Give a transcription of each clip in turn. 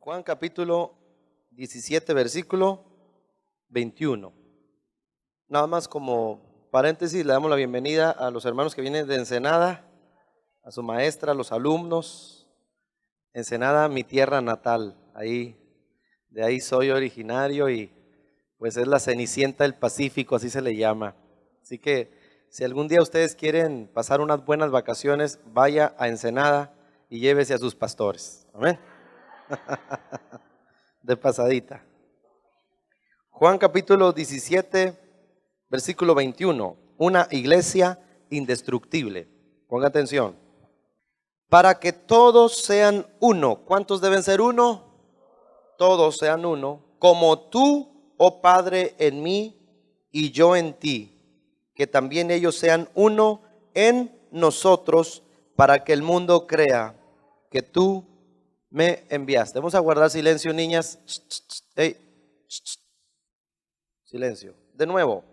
Juan capítulo 17, versículo 21. Nada más como paréntesis, le damos la bienvenida a los hermanos que vienen de Ensenada, a su maestra, a los alumnos. Ensenada, mi tierra natal, de ahí soy originario y pues es la Cenicienta del Pacífico, así se le llama. Así que si algún día ustedes quieren pasar unas buenas vacaciones, vaya a Ensenada y llévese a sus pastores. Amén. De pasadita. Juan capítulo 17, versículo 21. Una iglesia indestructible. Ponga atención. Para que todos sean uno. ¿Cuántos deben ser uno? Todos sean uno. Como tú, oh Padre, en mí y yo en ti. Que también ellos sean uno en nosotros, para que el mundo crea que tú me enviaste. Vamos a guardar silencio, niñas. Hey. Silencio. De nuevo.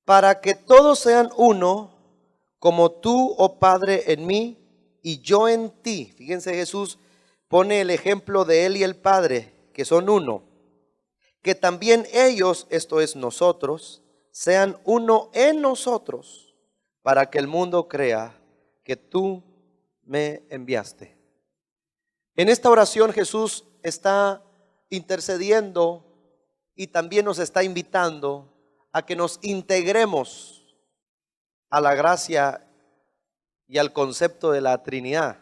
Para que todos sean uno, como tú, oh Padre, en mí y yo en ti. Fíjense, Jesús pone el ejemplo de él y el Padre, que son uno. Que también ellos, esto es nosotros, sean uno en nosotros, para que el mundo crea que tú me enviaste. En esta oración Jesús está intercediendo y también nos está invitando a que nos integremos a la gracia y al concepto de la Trinidad.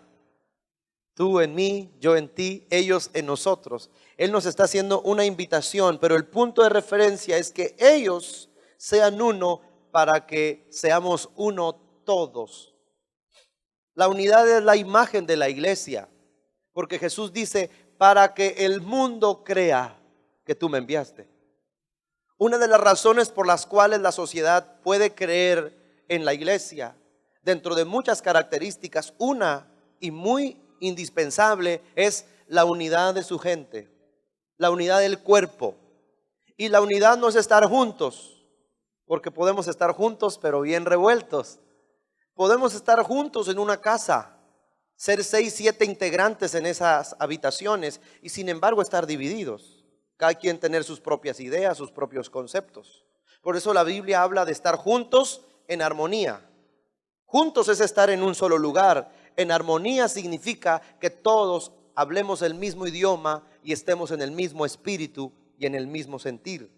Tú en mí, yo en ti, ellos en nosotros. Él nos está haciendo una invitación, pero el punto de referencia es que ellos sean uno para que seamos uno todos. La unidad es la imagen de la iglesia, porque Jesús dice, para que el mundo crea que tú me enviaste. Una de las razones por las cuales la sociedad puede creer en la iglesia, dentro de muchas características, una y muy indispensable es la unidad de su gente, la unidad del cuerpo. Y la unidad no es estar juntos, porque podemos estar juntos pero bien revueltos. Podemos estar juntos en una casa, ser 6, 7 integrantes en esas habitaciones y sin embargo estar divididos. Cada quien tener sus propias ideas, sus propios conceptos. Por eso la Biblia habla de estar juntos en armonía. Juntos es estar en un solo lugar. En armonía significa que todos hablemos el mismo idioma y estemos en el mismo espíritu y en el mismo sentir.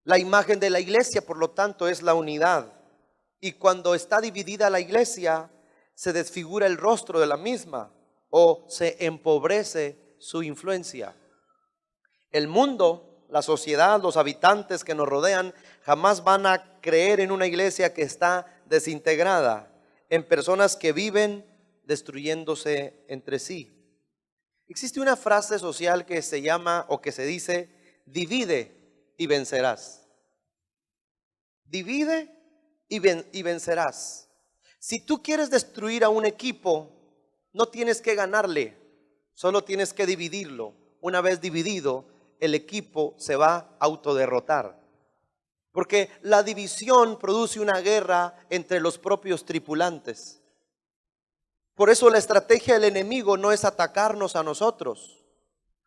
La imagen de la iglesia, por lo tanto, es la unidad. Y cuando está dividida la iglesia, se desfigura el rostro de la misma o se empobrece su influencia. El mundo, la sociedad, los habitantes que nos rodean jamás van a creer en una iglesia que está desintegrada, en personas que viven destruyéndose entre sí. Existe una frase social que se llama o que se dice, divide y vencerás. Divide y vencerás. Si tú quieres destruir a un equipo, no tienes que ganarle, solo tienes que dividirlo. Una vez dividido, el equipo se va a autoderrotar. Porque la división produce una guerra entre los propios tripulantes. Por eso la estrategia del enemigo no es atacarnos a nosotros.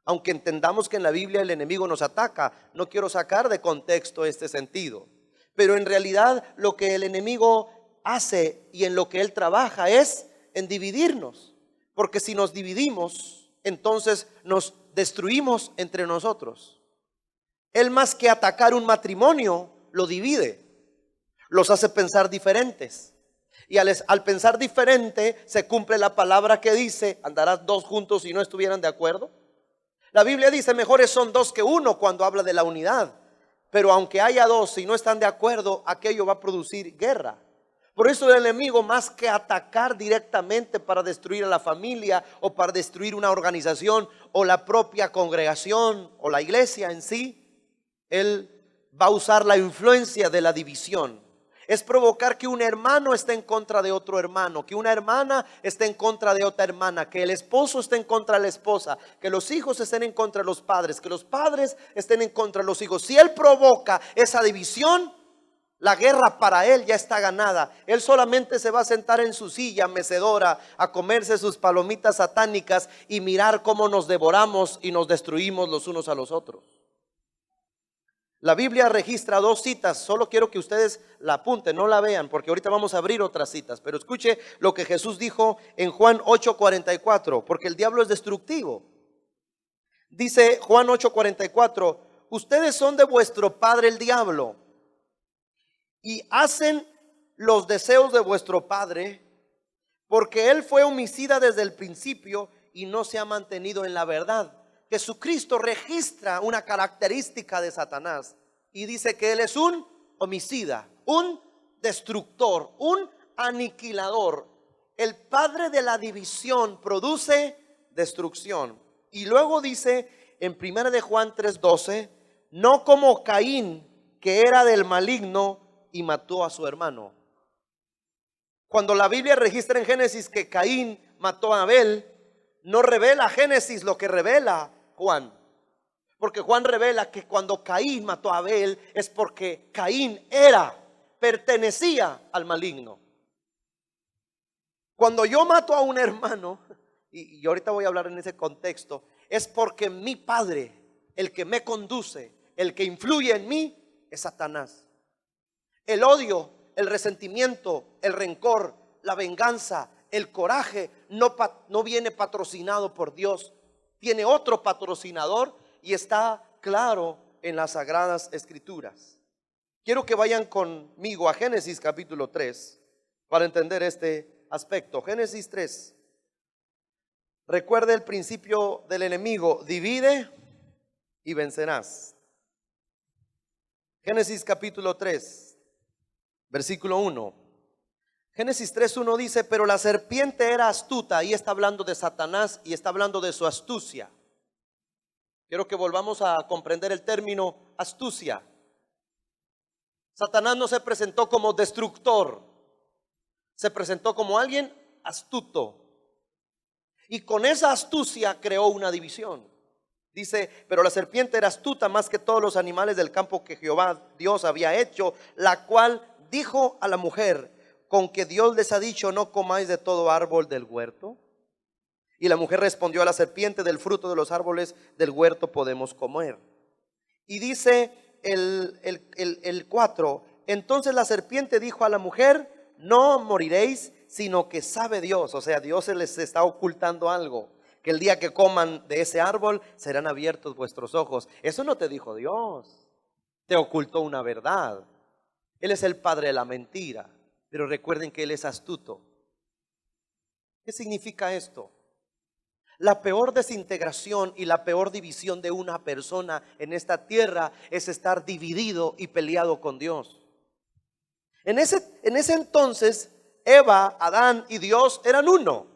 Aunque entendamos que en la Biblia el enemigo nos ataca, no quiero sacar de contexto este sentido. Pero en realidad lo que el enemigo hace y en lo que él trabaja es en dividirnos. Porque si nos dividimos, entonces nos destruimos entre nosotros. Él más que atacar un matrimonio, lo divide. Los hace pensar diferentes. Y al pensar diferente, se cumple la palabra que dice, andarás 2 juntos si no estuvieran de acuerdo. La Biblia dice, mejores son 2 que 1 cuando habla de la unidad. Pero aunque haya 2, si no están de acuerdo, aquello va a producir guerra. Por eso el enemigo, más que atacar directamente para destruir a la familia o para destruir una organización o la propia congregación o la iglesia en sí, él va a usar la influencia de la división. Es provocar que un hermano esté en contra de otro hermano, que una hermana esté en contra de otra hermana, que el esposo esté en contra de la esposa, que los hijos estén en contra de los padres, que los padres estén en contra de los hijos. Si él provoca esa división, La guerra para él ya está ganada. Él solamente se va a sentar en su silla mecedora a comerse sus palomitas satánicas y mirar cómo nos devoramos y nos destruimos los unos a los otros. La Biblia registra dos citas. Solo quiero que ustedes la apunten, no la vean, porque ahorita vamos a abrir otras citas. Pero escuche lo que Jesús dijo en Juan 8:44, porque el diablo es destructivo. Dice Juan 8:44, ustedes son de vuestro padre el diablo y hacen los deseos de vuestro padre, porque él fue homicida desde el principio y no se ha mantenido en la verdad. Jesucristo registra una característica de Satanás y dice que él es un homicida, un destructor, un aniquilador. El padre de la división produce destrucción. Y luego dice en 1 de Juan 3:12, no como Caín, que era del maligno y mató a su hermano. Cuando la Biblia registra en Génesis que Caín mató a Abel, no revela Génesis lo que revela Juan. Porque Juan revela que cuando Caín mató a Abel es porque Caín pertenecía al maligno. Cuando yo mato a un hermano, y ahorita voy a hablar en ese contexto, es porque mi padre, el que me conduce, el que influye en mí, es Satanás. El odio, el resentimiento, el rencor, la venganza, el coraje no viene patrocinado por Dios. Tiene otro patrocinador y está claro en las Sagradas Escrituras. Quiero que vayan conmigo a Génesis capítulo 3 para entender este aspecto. Génesis 3. Recuerde el principio del enemigo: divide y vencerás. Génesis capítulo 3. Versículo 1. Génesis 3:1 dice, pero la serpiente era astuta. Ahí está hablando de Satanás y está hablando de su astucia. Quiero que volvamos a comprender el término astucia. Satanás no se presentó como destructor, se presentó como alguien astuto. Y con esa astucia creó una división. Dice, pero la serpiente era astuta más que todos los animales del campo que Jehová Dios había hecho, la cual dijo a la mujer, con que Dios les ha dicho, no comáis de todo árbol del huerto. Y la mujer respondió a la serpiente, del fruto de los árboles del huerto podemos comer. Y dice el 4, entonces la serpiente dijo a la mujer, no moriréis, sino que sabe Dios, o sea, Dios se les está ocultando algo, que el día que coman de ese árbol serán abiertos vuestros ojos. Eso no te dijo Dios, te ocultó una verdad. Él es el padre de la mentira, pero recuerden que Él es astuto. ¿Qué significa esto? La peor desintegración y la peor división de una persona en esta tierra es estar dividido y peleado con Dios. En ese entonces, Eva, Adán y Dios eran uno,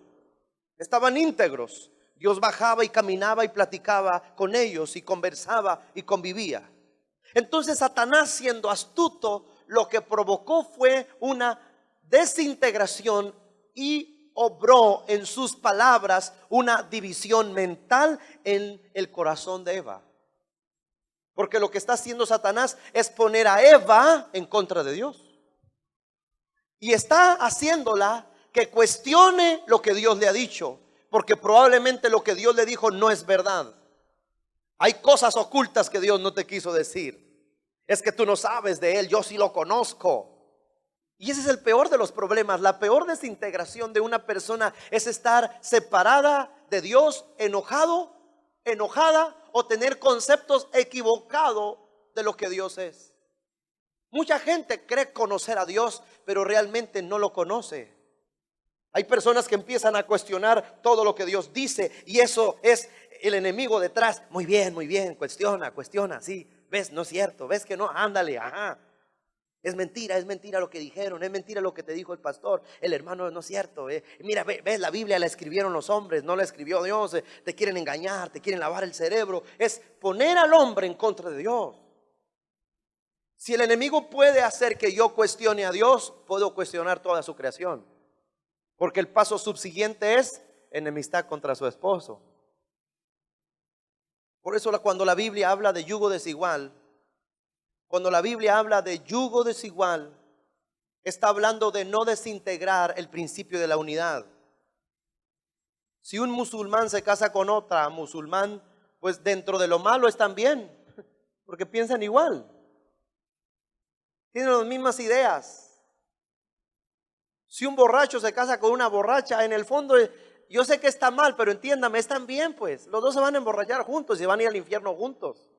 estaban íntegros. Dios bajaba y caminaba y platicaba con ellos y conversaba y convivía. Entonces Satanás, siendo astuto, lo que provocó fue una desintegración y obró en sus palabras una división mental en el corazón de Eva. Porque lo que está haciendo Satanás es poner a Eva en contra de Dios. Y está haciéndola que cuestione lo que Dios le ha dicho, porque probablemente lo que Dios le dijo no es verdad. Hay cosas ocultas que Dios no te quiso decir. Es que tú no sabes de Él, yo sí lo conozco. Y ese es el peor de los problemas. La peor desintegración de una persona es estar separada de Dios, enojada o tener conceptos equivocados de lo que Dios es. Mucha gente cree conocer a Dios, pero realmente no lo conoce. Hay personas que empiezan a cuestionar todo lo que Dios dice y eso es el enemigo detrás. Muy bien, cuestiona, sí. ¿Ves? No es cierto, ¿ves que no? Ándale, ajá. Es mentira lo que dijeron, es mentira lo que te dijo el pastor, el hermano, no es cierto. Mira, ves, la Biblia la escribieron los hombres, no la escribió Dios. Te quieren engañar, te quieren lavar el cerebro. Es poner al hombre en contra de Dios. Si el enemigo puede hacer que yo cuestione a Dios, puedo cuestionar toda su creación. Porque el paso subsiguiente es enemistad contra su esposo. Por eso cuando la Biblia habla de yugo desigual, Cuando la Biblia habla de yugo desigual, está hablando de no desintegrar el principio de la unidad. Si un musulmán se casa con otra musulmán, pues dentro de lo malo están bien, porque piensan igual, tienen las mismas ideas. Si un borracho se casa con una borracha, en el fondo yo sé que está mal, pero entiéndame, están bien, pues los dos se van a emborrachar juntos y van a ir al infierno juntos.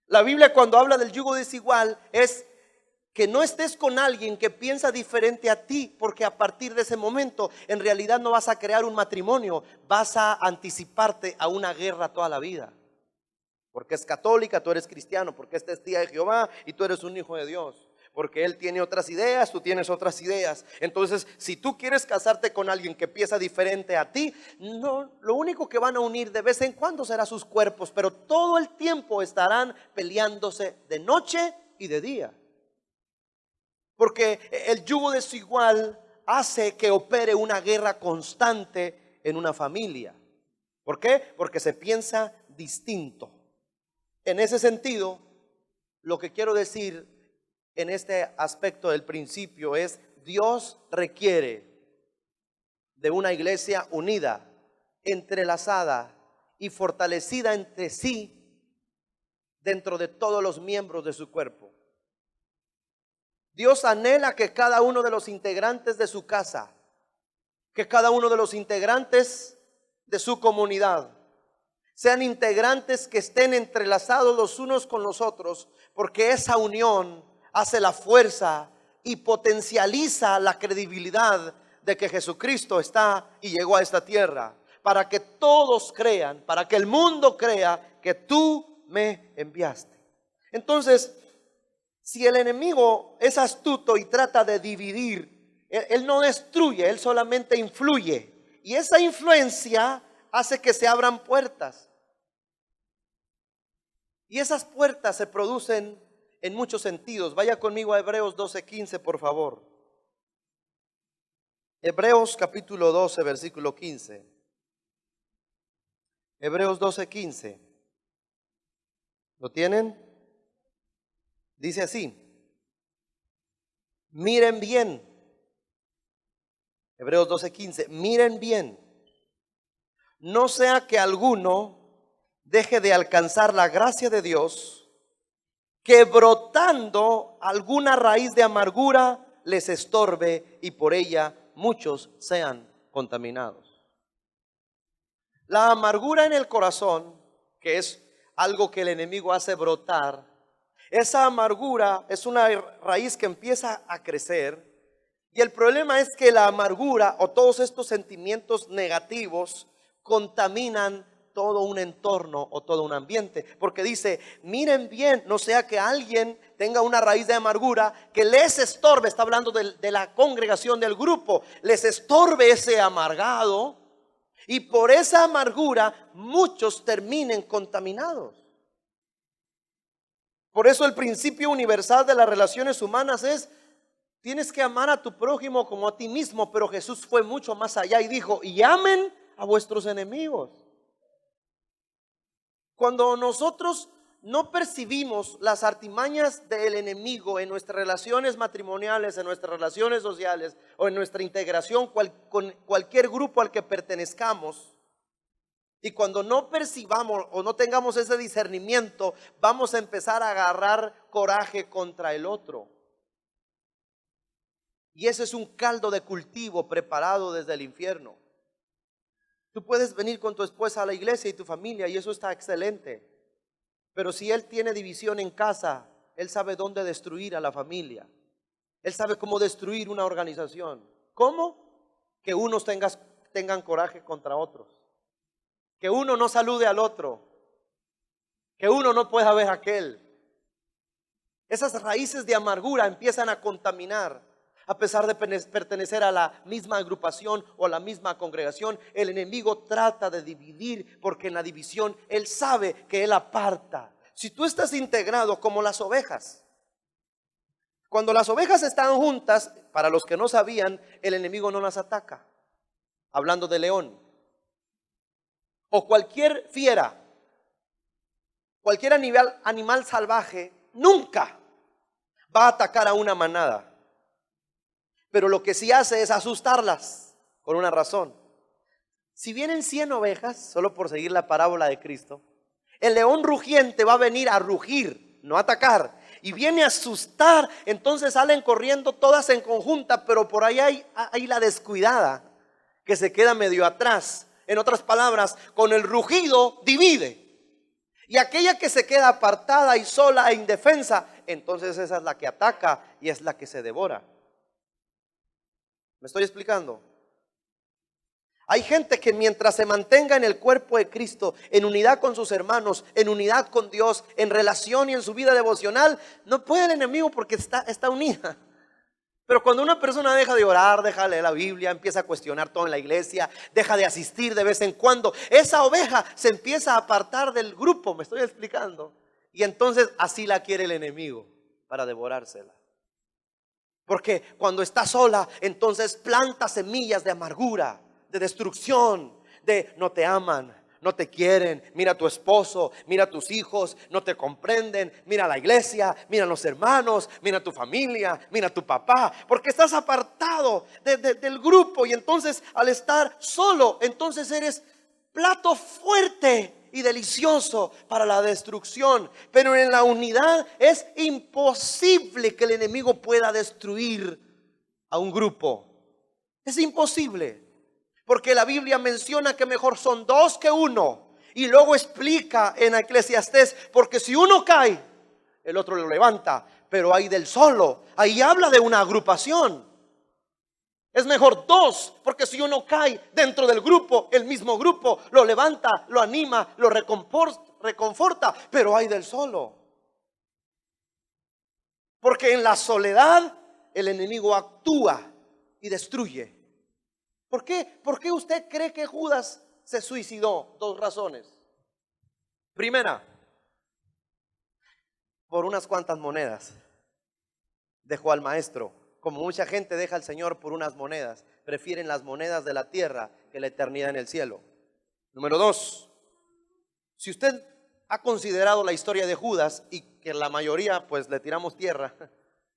La Biblia, cuando habla del yugo desigual, es que no estés con alguien que piensa diferente a ti, porque a partir de ese momento en realidad no vas a crear un matrimonio, vas a anticiparte a una guerra toda la vida. Porque es católica, tú eres cristiano, porque es testiga de Jehová y tú eres un hijo de Dios. Porque él tiene otras ideas, tú tienes otras ideas. Entonces, si tú quieres casarte con alguien que piensa diferente a ti, no, lo único que van a unir de vez en cuando será sus cuerpos, pero todo el tiempo estarán peleándose de noche y de día. Porque el yugo desigual hace que opere una guerra constante en una familia. ¿Por qué? Porque se piensa distinto. En ese sentido, lo que quiero decir en este aspecto del principio es: Dios requiere de una iglesia unida, entrelazada y fortalecida entre sí dentro de todos los miembros de su cuerpo. Dios anhela que cada uno de los integrantes de su casa, que cada uno de los integrantes de su comunidad, sean integrantes que estén entrelazados los unos con los otros, porque esa unión hace la fuerza y potencializa la credibilidad de que Jesucristo está y llegó a esta tierra, para que todos crean, para que el mundo crea que tú me enviaste. Entonces, si el enemigo es astuto y trata de dividir, él no destruye, él solamente influye. Y esa influencia hace que se abran puertas. Y esas puertas se producen en muchos sentidos. Vaya conmigo a Hebreos 12:15, por favor. Hebreos capítulo 12, versículo 15. Hebreos 12:15. ¿Lo tienen? Dice así: miren bien. Hebreos 12:15. Miren bien. No sea que alguno deje de alcanzar la gracia de Dios, que brotando alguna raíz de amargura les estorbe y por ella muchos sean contaminados. La amargura en el corazón, que es algo que el enemigo hace brotar, esa amargura es una raíz que empieza a crecer. Y el problema es que la amargura o todos estos sentimientos negativos contaminan todo un entorno o todo un ambiente. Porque dice: miren bien, no sea que alguien tenga una raíz de amargura que les estorbe. Está hablando de la congregación, del grupo. Les estorbe ese amargado y por esa amargura muchos terminen contaminados. Por eso el principio universal de las relaciones humanas es: tienes que amar a tu prójimo como a ti mismo. Pero Jesús fue mucho más allá y dijo: y amen a vuestros enemigos. Cuando nosotros no percibimos las artimañas del enemigo en nuestras relaciones matrimoniales, en nuestras relaciones sociales o en nuestra integración con cualquier grupo al que pertenezcamos, y cuando no percibamos o no tengamos ese discernimiento, vamos a empezar a agarrar coraje contra el otro. Y ese es un caldo de cultivo preparado desde el infierno. Tú puedes venir con tu esposa a la iglesia y tu familia, y eso está excelente. Pero si él tiene división en casa, él sabe dónde destruir a la familia. Él sabe cómo destruir una organización. ¿Cómo? Que unos tengan coraje contra otros. Que uno no salude al otro. Que uno no pueda ver a aquel. Esas raíces de amargura empiezan a contaminar. A pesar de pertenecer a la misma agrupación o a la misma congregación, el enemigo trata de dividir, porque en la división él sabe que él aparta. Si tú estás integrado como las ovejas, cuando las ovejas están juntas, para los que no sabían, el enemigo no las ataca. Hablando de león o cualquier fiera, cualquier animal salvaje, nunca va a atacar a una manada. Pero lo que sí hace es asustarlas por una razón. Si vienen 100 ovejas, solo por seguir la parábola de Cristo, el león rugiente va a venir a rugir, no a atacar. Y viene a asustar, entonces salen corriendo todas en conjunta, pero por ahí hay la descuidada que se queda medio atrás. En otras palabras, con el rugido divide. Y aquella que se queda apartada y sola e indefensa, entonces esa es la que ataca y es la que se devora. ¿Me estoy explicando? Hay gente que mientras se mantenga en el cuerpo de Cristo, en unidad con sus hermanos, en unidad con Dios, en relación y en su vida devocional, no puede el enemigo porque está unida. Pero cuando una persona deja de orar, deja de leer la Biblia, empieza a cuestionar todo en la iglesia, deja de asistir de vez en cuando, esa oveja se empieza a apartar del grupo, me estoy explicando. Y entonces así la quiere el enemigo para devorársela. Porque cuando está sola, entonces planta semillas de amargura, de destrucción, de no te aman, no te quieren, mira a tu esposo, mira a tus hijos, no te comprenden, mira a la iglesia, mira a los hermanos, mira a tu familia, mira a tu papá, porque estás apartado del grupo. Y entonces al estar solo, entonces eres plato fuerte y delicioso para la destrucción. Pero en la unidad es imposible que el enemigo pueda destruir a un grupo. Es imposible. Porque la Biblia menciona que mejor son dos que uno. Y luego explica en Eclesiastés, porque si uno cae, el otro lo levanta. Pero hay del solo. Ahí habla de una agrupación. Es mejor dos, porque si uno cae dentro del grupo, el mismo grupo lo levanta, lo anima, lo reconforta. Pero hay del solo. Porque en la soledad el enemigo actúa y destruye. ¿Por qué? ¿Por qué usted cree que Judas se suicidó? Dos razones. Primera, por unas cuantas monedas. Dejó al maestro. Como mucha gente deja al Señor por unas monedas. Prefieren las monedas de la tierra que la eternidad en el cielo. Número dos, si usted ha considerado la historia de Judas y que la mayoría pues le tiramos tierra,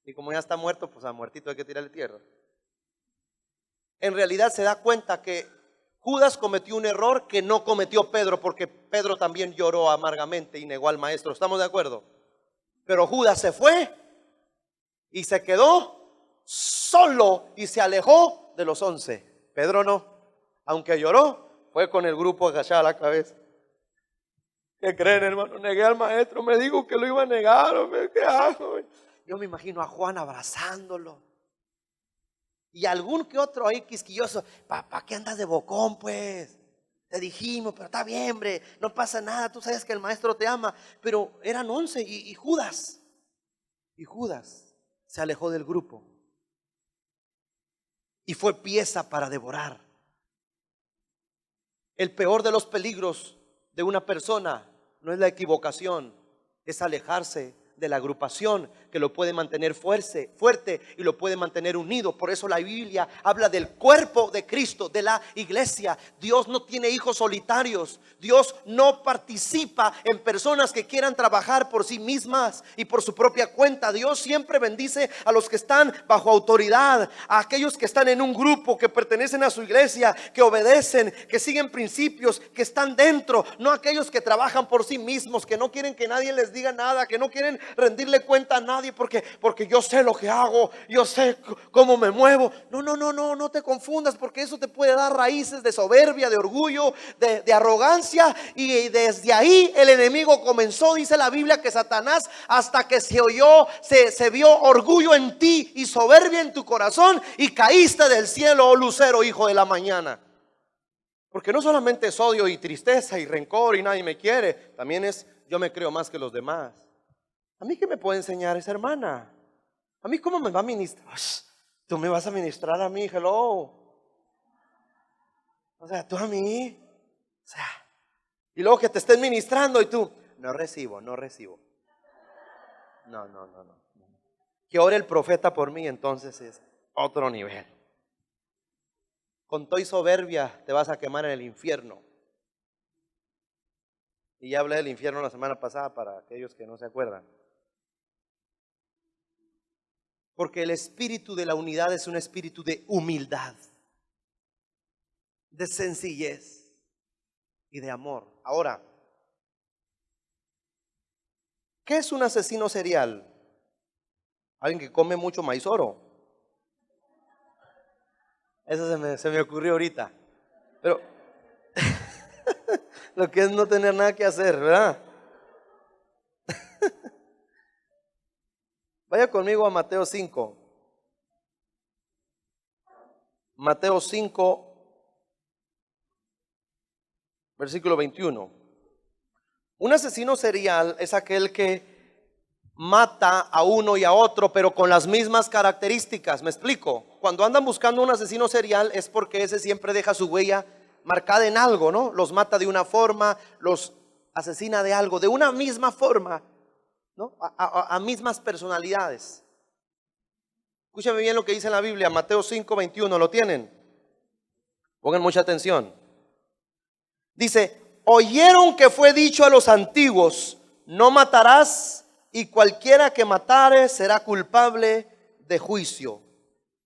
y como ya está muerto, pues a muertito hay que tirarle tierra. En realidad se da cuenta que Judas cometió un error que no cometió Pedro, porque Pedro también lloró amargamente y negó al maestro. ¿Estamos de acuerdo? Pero Judas se fue y se quedó solo y se alejó de los 11. Pedro no, aunque lloró, fue con el grupo agachada la cabeza. ¿Qué creen, hermano? Negué al maestro, me dijo que lo iba a negar, ¿qué hago? Yo me imagino a Juan abrazándolo. Y algún que otro ahí quisquilloso, ¿para qué andas de bocón pues? Te dijimos, pero está bien, hombre, no pasa nada, tú sabes que el maestro te ama. Pero eran 11 y Judas se alejó del grupo. Y fue pieza para devorar. El peor de los peligros de una persona no es la equivocación, es alejarse de la agrupación que lo puede mantener fuerte y lo puede mantener unido. Por eso la Biblia habla del cuerpo de Cristo, de la iglesia. Dios no tiene hijos solitarios. Dios no participa en personas que quieran trabajar por sí mismas y por su propia cuenta. Dios siempre bendice a los que están bajo autoridad, a aquellos que están en un grupo, que pertenecen a su iglesia, que obedecen, que siguen principios, que están dentro. No aquellos que trabajan por sí mismos, que no quieren que nadie les diga nada, que no quieren rendirle cuenta a nadie porque yo sé lo que hago, yo sé cómo me muevo. No te confundas, porque eso te puede dar raíces de soberbia, de orgullo, de arrogancia. Y desde ahí el enemigo comenzó, dice la Biblia, que Satanás, hasta que se vio orgullo en ti y soberbia en tu corazón, y caíste del cielo, oh lucero, hijo de la mañana. Porque no solamente es odio y tristeza y rencor y nadie me quiere, también es yo me creo más que los demás. ¿A mí qué me puede enseñar esa hermana? ¿A mí cómo me va a ministrar? Tú me vas a ministrar a mí, hello. O sea, tú a mí. O sea, y luego que te estén ministrando y tú, no recibo. No. Que ore el profeta por mí, entonces es otro nivel. Con toda soberbia te vas a quemar en el infierno. Y ya hablé del infierno la semana pasada para aquellos que no se acuerdan. Porque el espíritu de la unidad es un espíritu de humildad, de sencillez y de amor. Ahora, ¿qué es un asesino serial? Alguien que come mucho maizoro. Eso se me ocurrió ahorita. Pero lo que es no tener nada que hacer, ¿verdad? Vaya conmigo a Mateo 5. Mateo 5, versículo 21. Un asesino serial es aquel que mata a uno y a otro, pero con las mismas características. ¿Me explico? Cuando andan buscando un asesino serial es porque ese siempre deja su huella marcada en algo, ¿no? Los mata de una forma, los asesina de algo, de una misma forma, ¿no? A mismas personalidades. Escúchame bien lo que dice en la Biblia, Mateo 5, 21, ¿lo tienen? Pongan mucha atención. Dice, oyeron que fue dicho a los antiguos, no matarás, y cualquiera que matare será culpable de juicio.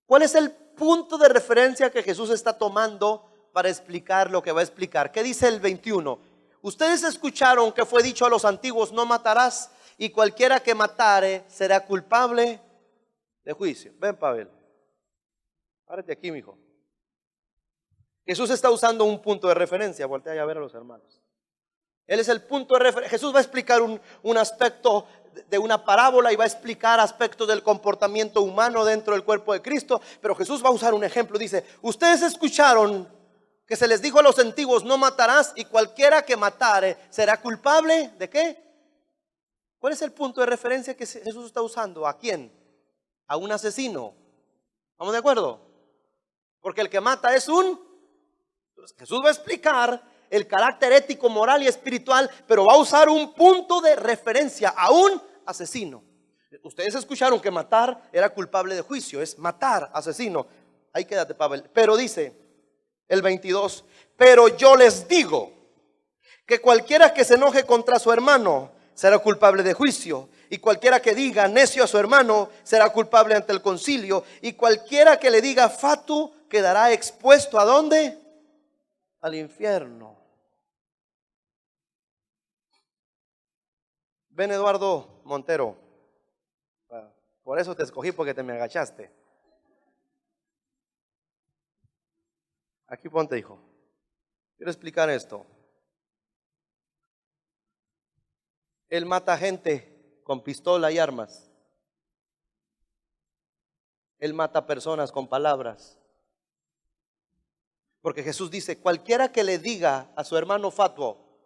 ¿Cuál es el punto de referencia que Jesús está tomando para explicar lo que va a explicar? ¿Qué dice el 21? Ustedes escucharon que fue dicho a los antiguos, no matarás, y cualquiera que matare será culpable de juicio. Ven, Pavel, párate aquí, mijo. Jesús está usando un punto de referencia. Voltea a ver a los hermanos. Él es el punto de referencia. Jesús va a explicar un aspecto de una parábola y va a explicar aspectos del comportamiento humano dentro del cuerpo de Cristo. Pero Jesús va a usar un ejemplo. Dice, ustedes escucharon que se les dijo a los antiguos, no matarás, y cualquiera que matare será culpable ¿de qué? ¿Cuál es el punto de referencia que Jesús está usando? ¿A quién? A un asesino. ¿Estamos de acuerdo? Porque el que mata es Jesús va a explicar el carácter ético, moral y espiritual, pero va a usar un punto de referencia a un asesino. Ustedes escucharon que matar era culpable de juicio, es matar, asesino. Ahí quédate, Pavel. Pero dice el 22, pero yo les digo que cualquiera que se enoje contra su hermano será culpable de juicio, y cualquiera que diga necio a su hermano será culpable ante el concilio, y cualquiera que le diga fatu quedará expuesto ¿a dónde? Al infierno. Ven, Eduardo Montero, por eso te escogí, porque te me agachaste. Aquí ponte, hijo. Quiero explicar esto. Él mata gente con pistola y armas. Él mata personas con palabras. Porque Jesús dice, cualquiera que le diga a su hermano fatuo,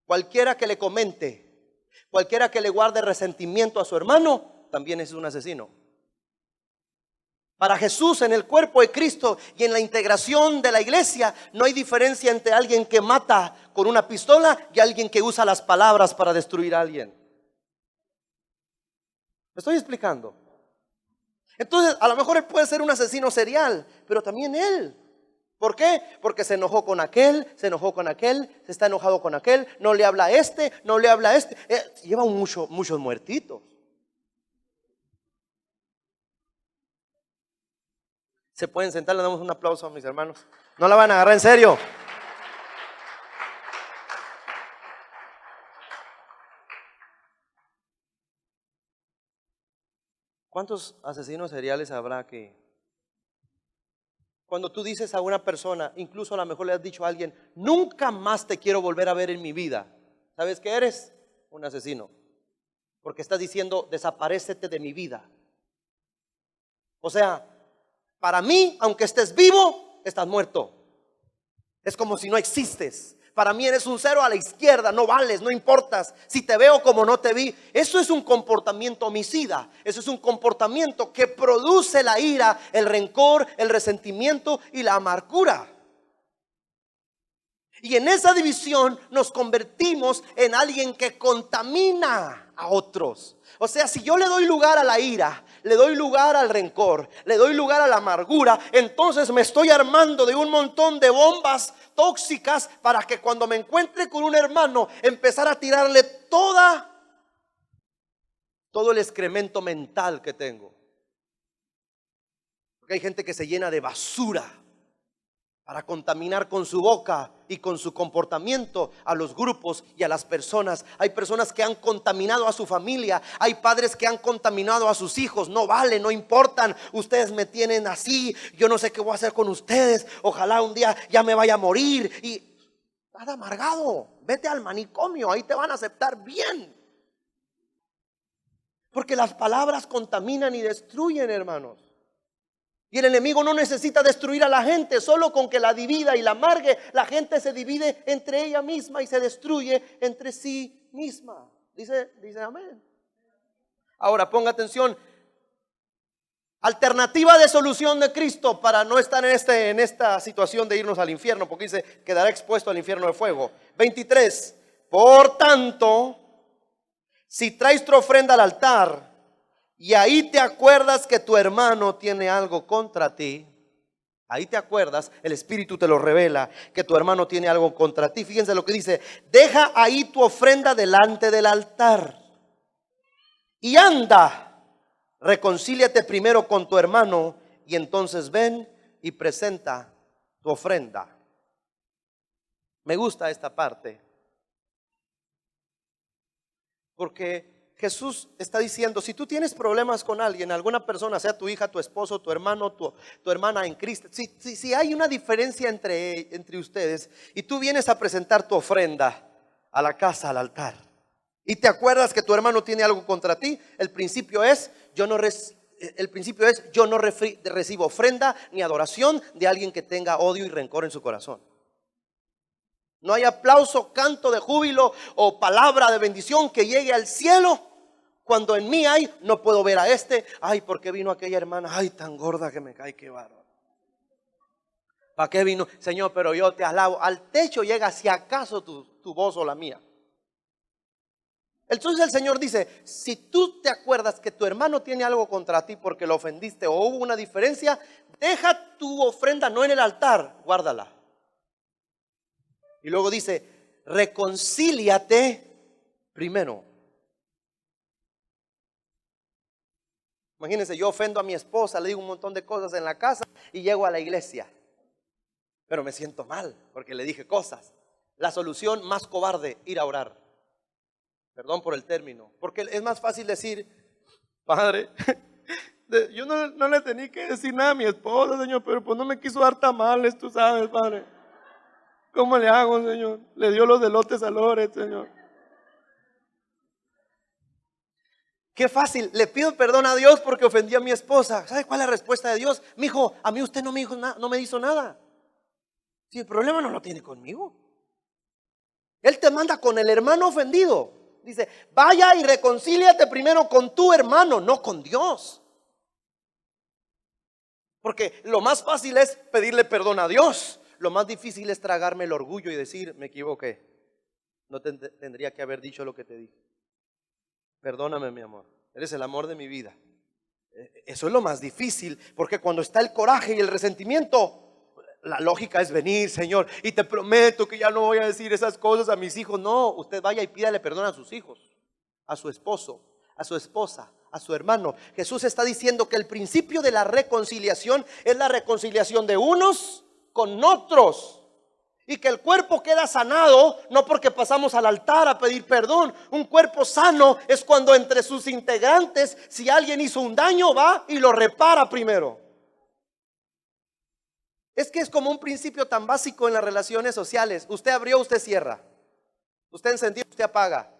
cualquiera que le comente, cualquiera que le guarde resentimiento a su hermano, también es un asesino. Para Jesús, en el cuerpo de Cristo y en la integración de la iglesia, no hay diferencia entre alguien que mata con una pistola y alguien que usa las palabras para destruir a alguien. ¿Me estoy explicando? Entonces, a lo mejor él puede ser un asesino serial, pero también él. ¿Por qué? Porque se enojó con aquel, se está enojado con aquel, no le habla a este, no le habla a este. Lleva muchos muertitos. Se pueden sentar, le damos un aplauso a mis hermanos. No la van a agarrar en serio. ¿Cuántos asesinos seriales habrá que... Cuando tú dices a una persona, incluso a lo mejor le has dicho a alguien, nunca más te quiero volver a ver en mi vida, ¿sabes qué eres? Un asesino. Porque estás diciendo, desaparécete de mi vida. O sea, para mí, aunque estés vivo, estás muerto. Es como si no existes. Para mí eres un cero a la izquierda, no vales, no importas. Si te veo como no te vi. Eso es un comportamiento homicida. Eso es un comportamiento que produce la ira, el rencor, el resentimiento y la amargura. Y en esa división nos convertimos en alguien que contamina a otros. O sea, si yo le doy lugar a la ira, le doy lugar al rencor, le doy lugar a la amargura, entonces me estoy armando de un montón de bombas tóxicas para que cuando me encuentre con un hermano, empezar a tirarle todo el excremento mental que tengo. Porque hay gente que se llena de basura para contaminar con su boca y con su comportamiento a los grupos y a las personas. Hay personas que han contaminado a su familia. Hay padres que han contaminado a sus hijos. No vale, no importan. Ustedes me tienen así. Yo no sé qué voy a hacer con ustedes. Ojalá un día ya me vaya a morir. Y estás amargado. Vete al manicomio. Ahí te van a aceptar bien. Porque las palabras contaminan y destruyen, hermanos. Y el enemigo no necesita destruir a la gente. Solo con que la divida y la amargue, la gente se divide entre ella misma y se destruye entre sí misma. Dice amén. Ahora ponga atención. Alternativa de solución de Cristo para no estar en esta situación de irnos al infierno, porque dice, quedará expuesto al infierno de fuego. 23. Por tanto, si traes tu ofrenda al altar y ahí te acuerdas que tu hermano tiene algo contra ti, ahí te acuerdas, el Espíritu te lo revela, que tu hermano tiene algo contra ti. Fíjense lo que dice: deja ahí tu ofrenda delante del altar y anda, reconcíliate primero con tu hermano y entonces ven y presenta tu ofrenda. Me gusta esta parte, porque Jesús está diciendo, si tú tienes problemas con alguien, alguna persona, sea tu hija, tu esposo, tu hermano, tu hermana en Cristo, si hay una diferencia entre ustedes y tú vienes a presentar tu ofrenda a la casa, al altar, y te acuerdas que tu hermano tiene algo contra ti, el principio es, yo no recibo ofrenda ni adoración de alguien que tenga odio y rencor en su corazón. No hay aplauso, canto de júbilo o palabra de bendición que llegue al cielo cuando en mí hay, no puedo ver a este. Ay, ¿por qué vino aquella hermana? Ay, tan gorda que me cae, qué bárbaro. ¿Para qué vino? Señor, pero yo te alabo. Al techo llega si acaso tu voz o la mía. Entonces el Señor dice, si tú te acuerdas que tu hermano tiene algo contra ti porque lo ofendiste o hubo una diferencia, deja tu ofrenda no en el altar, guárdala. Y luego dice, reconcíliate primero. Imagínense, yo ofendo a mi esposa, le digo un montón de cosas en la casa y llego a la iglesia. Pero me siento mal porque le dije cosas. La solución más cobarde, ir a orar. Perdón por el término. Porque es más fácil decir, Padre, yo no le tenía que decir nada a mi esposa, Señor, pero pues no me quiso dar tamales, tú sabes, Padre. ¿Cómo le hago, Señor? Le dio los elotes a Loret, Señor. Qué fácil, le pido perdón a Dios porque ofendí a mi esposa. ¿Sabe cuál es la respuesta de Dios? Mi hijo, a mí usted no me dijo nada, no me hizo nada. Si el problema no lo tiene conmigo, Él te manda con el hermano ofendido. Dice, vaya y reconcíliate primero con tu hermano, no con Dios. Porque lo más fácil es pedirle perdón a Dios. Lo más difícil es tragarme el orgullo y decir, me equivoqué. No tendría que haber dicho lo que te dije. Perdóname, mi amor. Eres el amor de mi vida. Eso es lo más difícil, porque cuando está el coraje y el resentimiento, la lógica es venir, Señor, y te prometo que ya no voy a decir esas cosas a mis hijos. No, usted vaya y pídale perdón a sus hijos, a su esposo, a su esposa, a su hermano. Jesús está diciendo que el principio de la reconciliación es la reconciliación de unos con otros. Y que el cuerpo queda sanado no porque pasamos al altar a pedir perdón. Un cuerpo sano es cuando entre sus integrantes, si alguien hizo un daño, va y lo repara primero. Es que es como un principio tan básico en las relaciones sociales. Usted abrió, usted cierra. Usted encendió, usted apaga.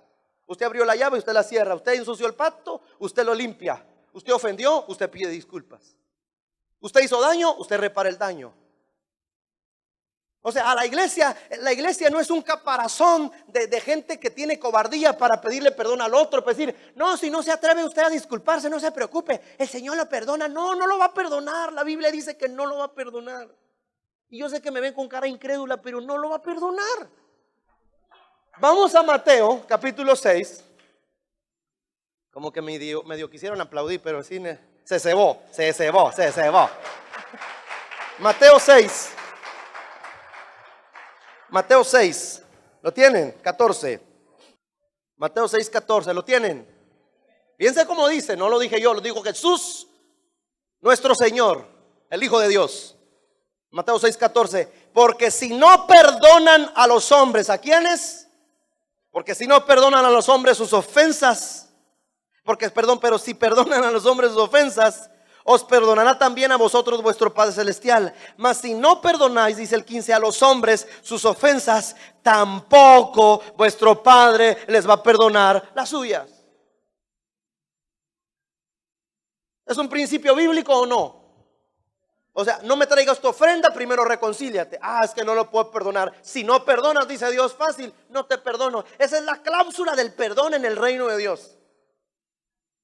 Usted abrió la llave, usted la cierra. Usted ensució el pato, usted lo limpia. Usted ofendió, usted pide disculpas. Usted hizo daño, usted repara el daño. O sea, a la iglesia no es un caparazón de gente que tiene cobardía para pedirle perdón al otro, para decir, no, si no se atreve usted a disculparse, no se preocupe, el Señor lo perdona. No, no lo va a perdonar. La Biblia dice que no lo va a perdonar. Y yo sé que me ven con cara incrédula, pero no lo va a perdonar. Vamos a Mateo, capítulo 6. Como que medio quisieron aplaudir, pero sí se cebó. Mateo 6. Mateo 6, ¿lo tienen? 14. Mateo 6, 14, ¿lo tienen? Fíjense cómo dice, no lo dije yo, lo dijo Jesús, nuestro Señor. el Hijo de Dios. Mateo 6:14. Porque si no perdonan a los hombres, ¿a quiénes? Porque si no perdonan a los hombres sus ofensas, pero si perdonan a los hombres sus ofensas, os perdonará también a vosotros vuestro Padre Celestial. Mas si no perdonáis, dice el 15, a los hombres sus ofensas, tampoco vuestro Padre les va a perdonar las suyas. ¿Es un principio bíblico o no? O sea, no me traigas tu ofrenda, primero reconcíliate. Es que no lo puedo perdonar. Si no perdonas, dice Dios, fácil, no te perdono. Esa es la cláusula del perdón en el reino de Dios.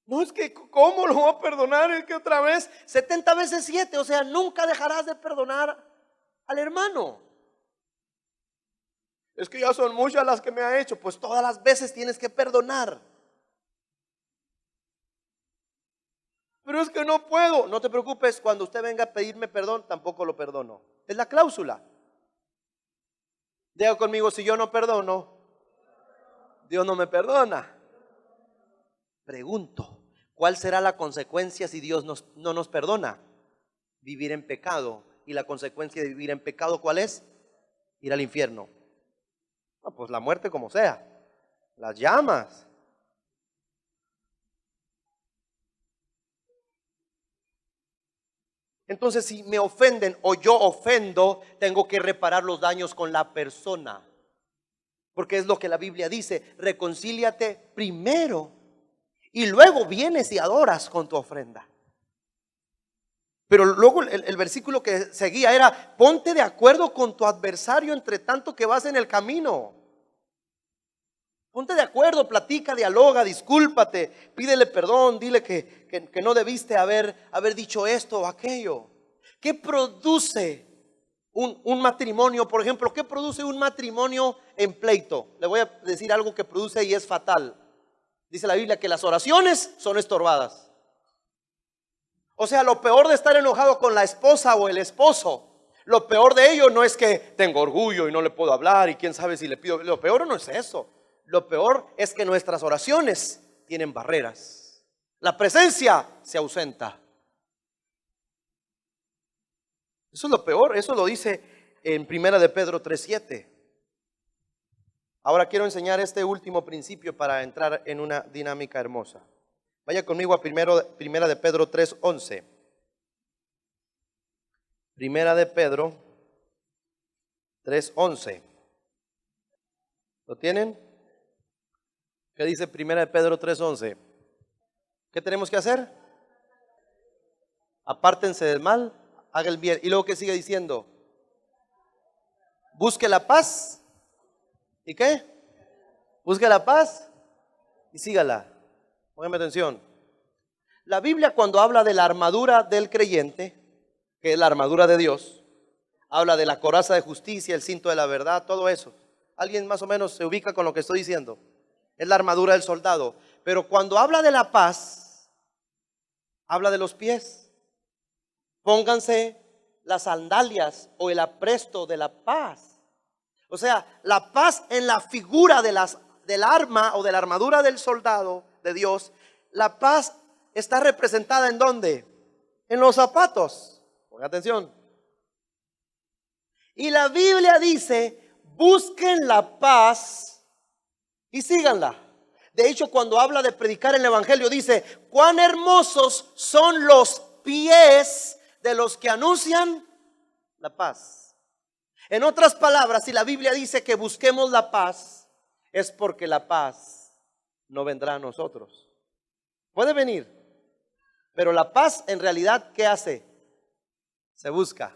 No, es que ¿cómo lo voy a perdonar? Es que otra vez 70 veces 7. O sea, nunca dejarás de perdonar al hermano. Es que ya son muchas las que me ha hecho. Pues todas las veces tienes que perdonar. Pero es que no puedo. No te preocupes, cuando usted venga a pedirme perdón, tampoco lo perdono. Es la cláusula. Diga conmigo, si yo no perdono, Dios no me perdona. Pregunto, ¿cuál será la consecuencia si Dios no nos perdona? Vivir en pecado. ¿Y la consecuencia de vivir en pecado cuál es? Ir al infierno. Pues la muerte como sea. Las llamas. Entonces, si me ofenden o yo ofendo, tengo que reparar los daños con la persona. Porque es lo que la Biblia dice, reconcíliate primero y luego vienes y adoras con tu ofrenda. Pero luego el versículo que seguía era, ponte de acuerdo con tu adversario entre tanto que vas en el camino. Ponte de acuerdo, platica, dialoga, discúlpate, pídele perdón, dile que no debiste haber dicho esto o aquello. ¿Qué produce un matrimonio? Por ejemplo, ¿qué produce un matrimonio en pleito? Le voy a decir algo que produce y es fatal. Dice la Biblia que las oraciones son estorbadas. O sea, lo peor de estar enojado con la esposa o el esposo, lo peor de ello no es que tengo orgullo y no le puedo hablar y quién sabe si le pido. Lo peor no es eso. Lo peor es que nuestras oraciones tienen barreras. La presencia se ausenta. Eso es lo peor. Eso lo dice en Primera de Pedro 3:7. Ahora quiero enseñar este último principio para entrar en una dinámica hermosa. Vaya conmigo a Primera de Pedro 3:11. Primera de Pedro 3:11. ¿Lo tienen? ¿Qué dice Primera de Pedro 3:11? ¿Qué tenemos que hacer? Apártense del mal, haga el bien. Y luego, ¿qué sigue diciendo? Busque la paz. ¿Y qué? Busque la paz y sígala. Pónganme atención. La Biblia, cuando habla de la armadura del creyente, que es la armadura de Dios, habla de la coraza de justicia, el cinto de la verdad, todo eso. ¿Alguien más o menos se ubica con lo que estoy diciendo? Es la armadura del soldado. Pero cuando habla de la paz, habla de los pies. Pónganse las sandalias o el apresto de la paz. O sea, la paz en la figura del arma o de la armadura del soldado de Dios. La paz está representada ¿en dónde? En los zapatos. Pongan atención. Y la Biblia dice, busquen la paz y síganla. De hecho, cuando habla de predicar el evangelio, dice, cuán hermosos son los pies de los que anuncian la paz. En otras palabras, si la Biblia dice que busquemos la paz, es porque la paz no vendrá a nosotros. Puede venir, pero la paz en realidad, ¿qué hace? Se busca.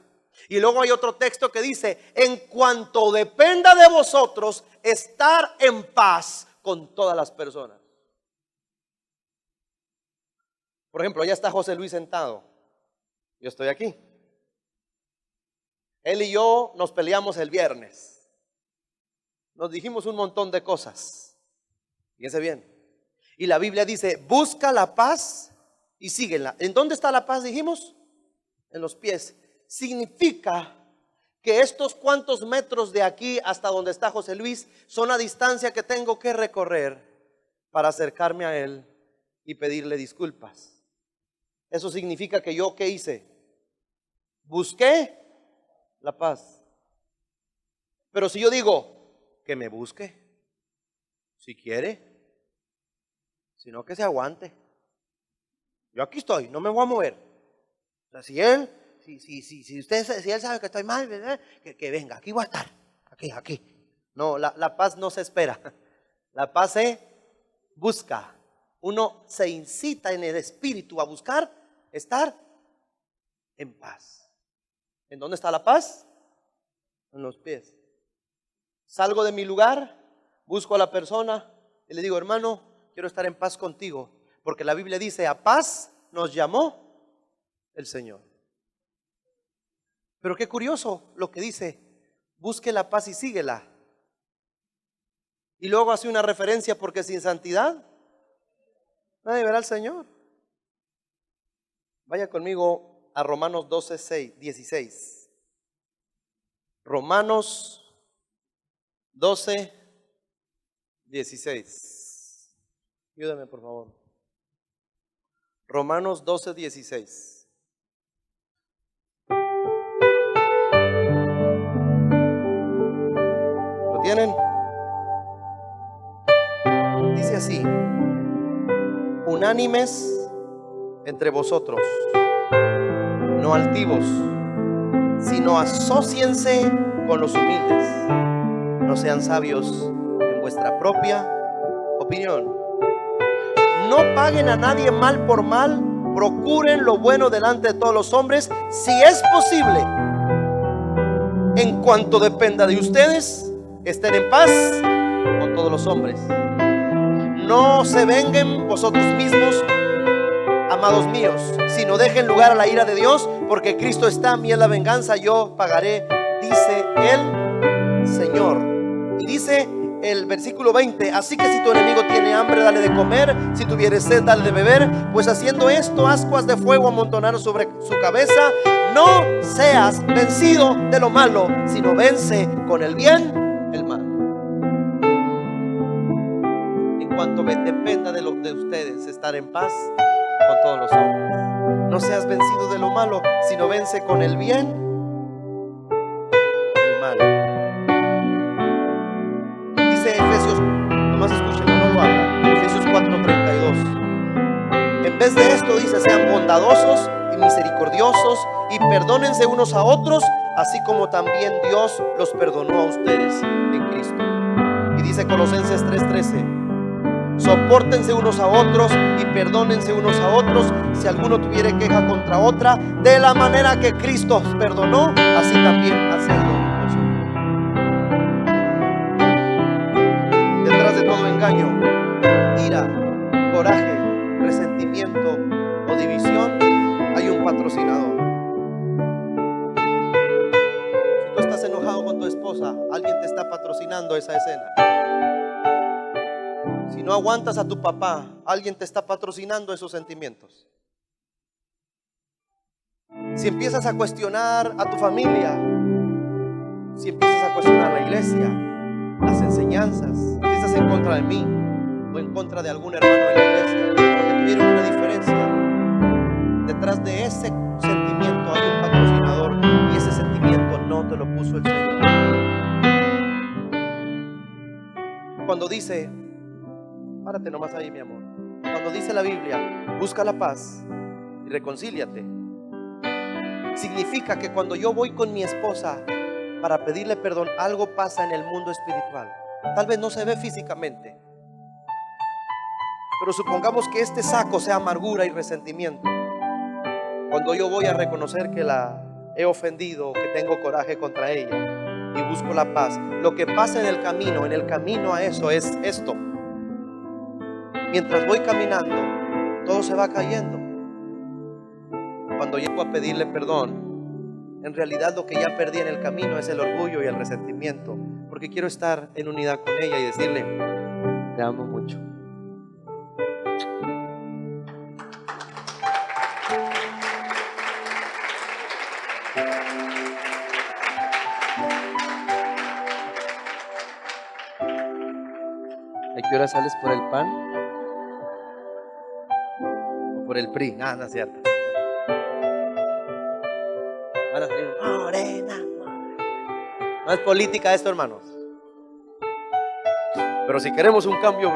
Y luego hay otro texto que dice, en cuanto dependa de vosotros, estar en paz con todas las personas. Por ejemplo, allá está José Luis sentado. Yo estoy aquí. Él y yo nos peleamos el viernes. Nos dijimos un montón de cosas. Fíjense bien. Y la Biblia dice, busca la paz y síguela. ¿En dónde está la paz, dijimos? En los pies. Significa que estos cuantos metros de aquí hasta donde está José Luis son la distancia que tengo que recorrer para acercarme a él y pedirle disculpas. Eso significa que yo, ¿qué hice? busqué la paz. Pero si yo digo que me busque, si quiere, sino que se aguante. Yo aquí estoy, no me voy a mover. O sea, si él sabe que estoy mal, ¿verdad? Que venga, aquí voy a estar, aquí. No, la paz no se espera. La paz se busca. Uno se incita en el espíritu a buscar estar en paz. ¿En dónde está la paz? En los pies. Salgo de mi lugar, busco a la persona y le digo, hermano, quiero estar en paz contigo, porque la Biblia dice, a paz nos llamó el Señor. Pero qué curioso lo que dice, busque la paz y síguela. Y luego hace una referencia, porque sin santidad nadie verá al Señor. Vaya conmigo a Romanos 16. Romanos 12:16. Ayúdame, por favor. Romanos 12:16. ¿Lo tienen? Dice así: unánimes entre vosotros, no altivos, sino asóciense con los humildes. No sean sabios en vuestra propia opinión. No paguen a nadie mal por mal. Procuren lo bueno delante de todos los hombres, si es posible. En cuanto dependa de ustedes, estén en paz con todos los hombres. No se vengan vosotros mismos, amados míos, sino dejen lugar a la ira de Dios, porque Cristo está, mía es la venganza, yo pagaré, dice el Señor. Y dice el versículo 20: así que si tu enemigo tiene hambre, dale de comer; si tuviere sed, dale de beber, pues haciendo esto, ascuas de fuego amontonaron sobre su cabeza. No seas vencido de lo malo, sino vence con el bien el mal. En cuanto dependa de ustedes estar en paz con todos los hombres. No seas vencido de lo malo, sino vence con el bien el mal. Dice Efesios, nomás escuchen, no lo habla, Efesios 4:32. En vez de esto dice, sean bondadosos y misericordiosos y perdónense unos a otros, así como también Dios los perdonó a ustedes en Cristo. Y dice Colosenses 3:13, sopórtense unos a otros y perdónense unos a otros, si alguno tuviere queja contra otra, de la manera que Cristo os perdonó, así también hacedlo vosotros. Detrás de todo engaño, ira, coraje, resentimiento o división, hay un patrocinador. Si tú estás enojado con tu esposa, alguien te está patrocinando esa escena. Si no aguantas a tu papá, alguien te está patrocinando esos sentimientos. Si empiezas a cuestionar a tu familia, si empiezas a cuestionar la iglesia, las enseñanzas, si estás en contra de mí o en contra de algún hermano de la iglesia, porque tuvieron una diferencia, detrás de ese sentimiento hay un patrocinador, y ese sentimiento no te lo puso el Señor. Cuando dice, párate nomás ahí, mi amor. Cuando dice la Biblia, busca la paz y reconcíliate, significa que cuando yo voy con mi esposa para pedirle perdón, algo pasa en el mundo espiritual. Tal vez no se ve físicamente, pero supongamos que este saco sea amargura y resentimiento. Cuando yo voy a reconocer que la he ofendido, que tengo coraje contra ella, y busco la paz, lo que pasa en el camino a eso es esto. Mientras voy caminando, todo se va cayendo. Cuando llego a pedirle perdón, en realidad lo que ya perdí en el camino es el orgullo y el resentimiento, porque quiero estar en unidad con ella y decirle, te amo mucho. ¿A qué hora sales por el pan? ¿O por el PRI? No es cierto. Van a salir, Morena. No es política esto, hermanos. Pero si queremos un cambio,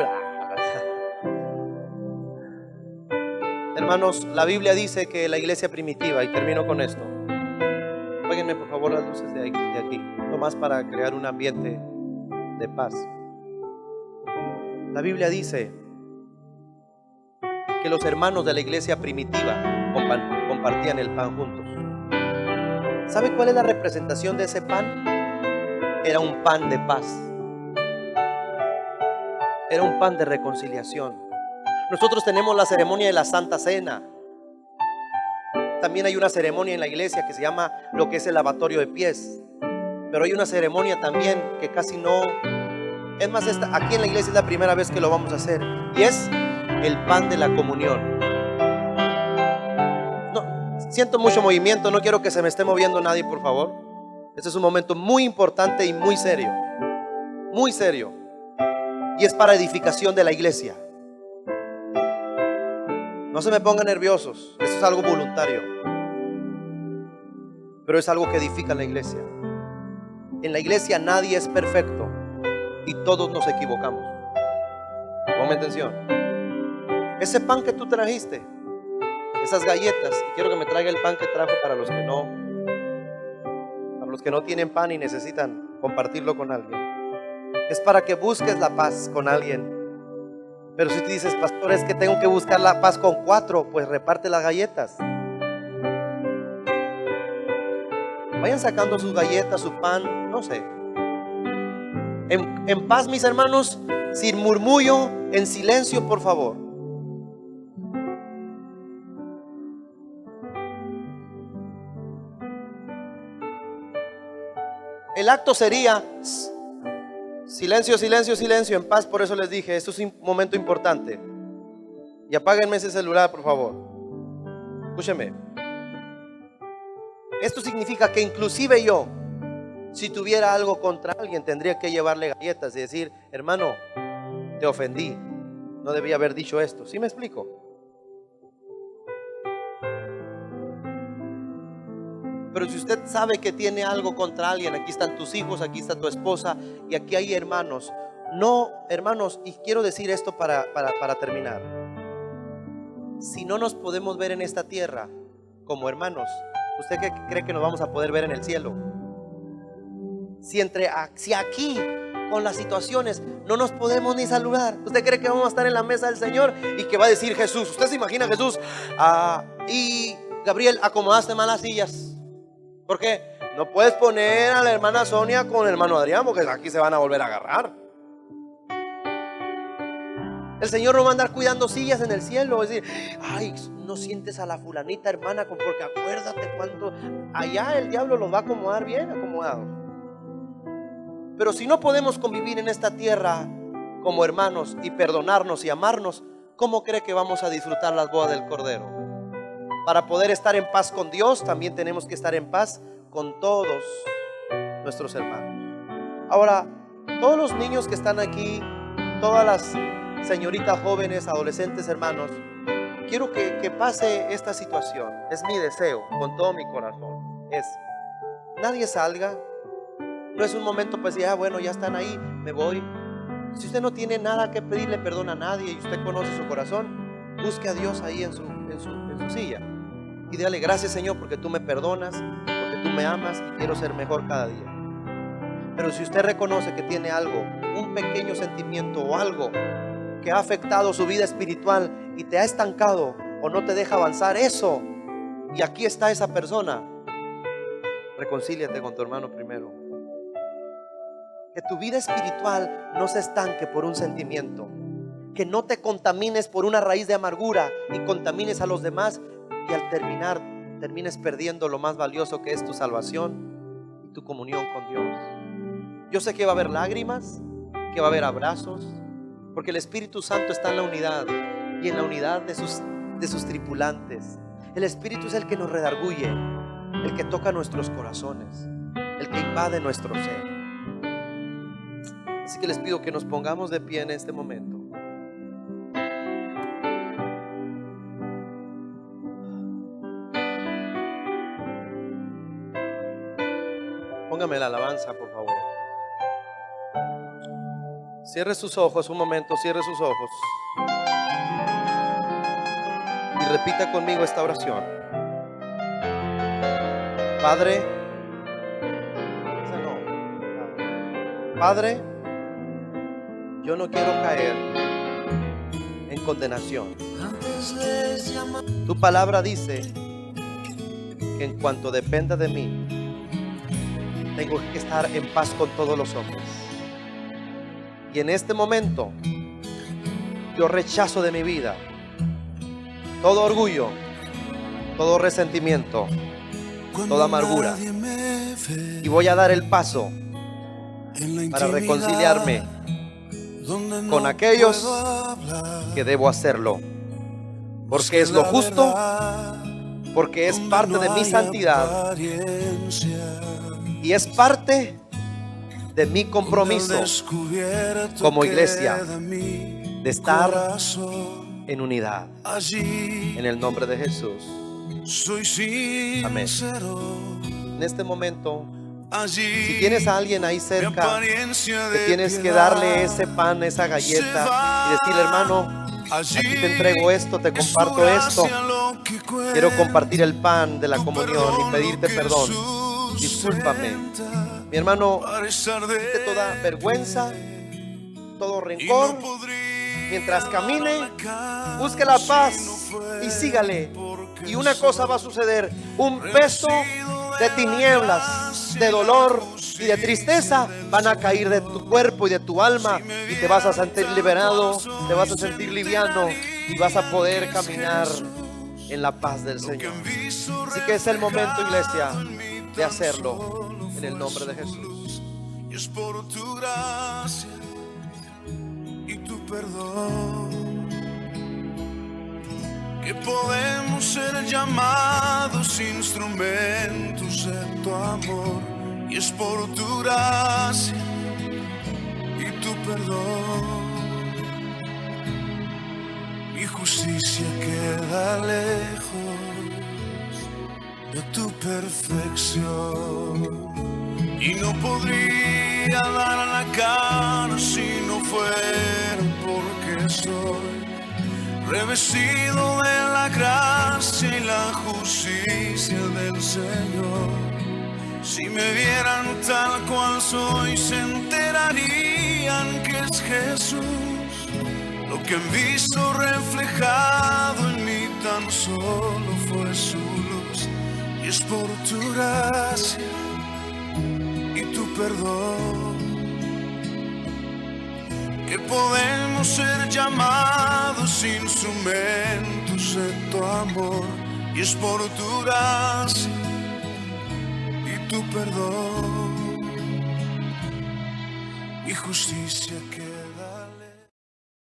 hermanos, la Biblia dice que la iglesia primitiva, y termino con esto. Apáguenme por favor las luces de aquí, nomás para crear un ambiente de paz. La Biblia dice que los hermanos de la iglesia primitiva compartían el pan juntos. ¿Sabe cuál es la representación de ese pan? Era un pan de paz. Era un pan de reconciliación. Nosotros tenemos la ceremonia de la Santa Cena. También hay una ceremonia en la iglesia que se llama lo que es el lavatorio de pies. Pero hay una ceremonia también que casi no... Es más, aquí en la iglesia es la primera vez que lo vamos a hacer. Y es el pan de la comunión. No, siento mucho movimiento, no quiero que se me esté moviendo nadie, por favor. Este es un momento muy importante y muy serio. Muy serio. Y es para edificación de la iglesia. No se me pongan nerviosos. Esto es algo voluntario. Pero es algo que edifica la iglesia. En la iglesia nadie es perfecto y todos nos equivocamos. Ponme atención. Ese pan que tú trajiste, esas galletas, y quiero que me traiga el pan que trajo para los que no tienen pan y necesitan compartirlo con alguien. Es para que busques la paz con alguien. Pero si tú dices, pastor, es que tengo que buscar la paz con 4, pues reparte las galletas. Vayan sacando sus galletas, su pan, no sé. En paz, mis hermanos, sin murmullo, en silencio, por favor. El acto sería silencio, silencio, silencio, en paz. Por eso les dije, esto es un momento importante. Y apáguenme ese celular, por favor. Escúcheme. Esto significa que inclusive yo, si tuviera algo contra alguien, tendría que llevarle galletas y decir, hermano, te ofendí, no debía haber dicho esto. ¿Sí me explico? Pero si usted sabe que tiene algo contra alguien, aquí están tus hijos, aquí está tu esposa y aquí hay hermanos. No, hermanos, y quiero decir esto para terminar. Si no nos podemos ver en esta tierra como hermanos, ¿usted qué cree que nos vamos a poder ver en el cielo? Si aquí con las situaciones no nos podemos ni saludar, ¿usted cree que vamos a estar en la mesa del Señor y que va a decir Jesús? ¿Usted se imagina Jesús? Y Gabriel, acomodaste mal las sillas. ¿Por qué? No puedes poner a la hermana Sonia con el hermano Adrián, porque aquí se van a volver a agarrar. El Señor no va a andar cuidando sillas en el cielo. Es decir, ay, no sientes a la fulanita hermana, porque acuérdate cuánto. Allá el diablo los va a acomodar bien acomodados. Pero si no podemos convivir en esta tierra como hermanos y perdonarnos y amarnos, ¿cómo cree que vamos a disfrutar las bodas del Cordero? Para poder estar en paz con Dios, también tenemos que estar en paz con todos nuestros hermanos. Ahora, todos los niños que están aquí, todas las señoritas jóvenes, adolescentes, hermanos, quiero que pase esta situación. Es mi deseo con todo mi corazón. Nadie salga. No es un momento pues decir, bueno, ya están ahí, me voy. Si usted no tiene nada que pedirle perdón a nadie y usted conoce su corazón, busque a Dios ahí en su silla y dígale, gracias Señor porque tú me perdonas, porque tú me amas y quiero ser mejor cada día. Pero si usted reconoce que tiene algo, un pequeño sentimiento o algo que ha afectado su vida espiritual y te ha estancado o no te deja avanzar, eso, y aquí está esa persona, reconcíliate con tu hermano primero. Que tu vida espiritual no se estanque por un sentimiento, que no te contamines por una raíz de amargura y contamines a los demás y al termines perdiendo lo más valioso que es tu salvación y tu comunión con Dios. Yo sé que va a haber lágrimas, que va a haber abrazos, porque el Espíritu Santo está en la unidad y en la unidad de sus tripulantes. El Espíritu es el que nos redarguye, el que toca nuestros corazones, el que invade nuestro ser. Así que les pido que nos pongamos de pie en este momento. Póngame la alabanza, por favor. Cierre sus ojos un momento, cierre sus ojos. Y repita conmigo esta oración. Padre, Padre, yo no quiero caer en condenación. Tu palabra dice que en cuanto dependa de mí, tengo que estar en paz con todos los hombres. Y en este momento, yo rechazo de mi vida todo orgullo, todo resentimiento, toda amargura. Y voy a dar el paso para reconciliarme con aquellos que debo hacerlo. Porque es lo justo, porque es parte de mi santidad y es parte de mi compromiso como iglesia de estar en unidad. En el nombre de Jesús. Amén. En este momento, si tienes a alguien ahí cerca que tienes que darle ese pan, esa galleta y decirle: hermano, aquí te entrego esto, te comparto esto, quiero compartir el pan de la comunión y pedirte perdón, discúlpame. Mi hermano, quite toda vergüenza, todo rencor. Mientras camine, busque la paz y sígale. Y una cosa va a suceder: un peso de tinieblas, de dolor y de tristeza van a caer de tu cuerpo y de tu alma, y te vas a sentir liberado, te vas a sentir liviano y vas a poder caminar en la paz del Señor. Así que es el momento, iglesia, de hacerlo en el nombre de Jesús. Y es por tu gracia y tu perdón que podemos ser llamados instrumentos de tu amor. Y es por tu gracia y tu perdón. Mi justicia queda lejos de tu perfección, y no podría dar la cara si no fuera porque soy revestido de la gracia y la justicia del Señor. Si me vieran tal cual soy, se enterarían que es Jesús. Lo que han visto reflejado en mí tan solo fue su luz. Y es por tu gracia y tu perdón que podemos ser llamados instrumentos de tu amor. Y es por tu gracia y tu perdón y justicia que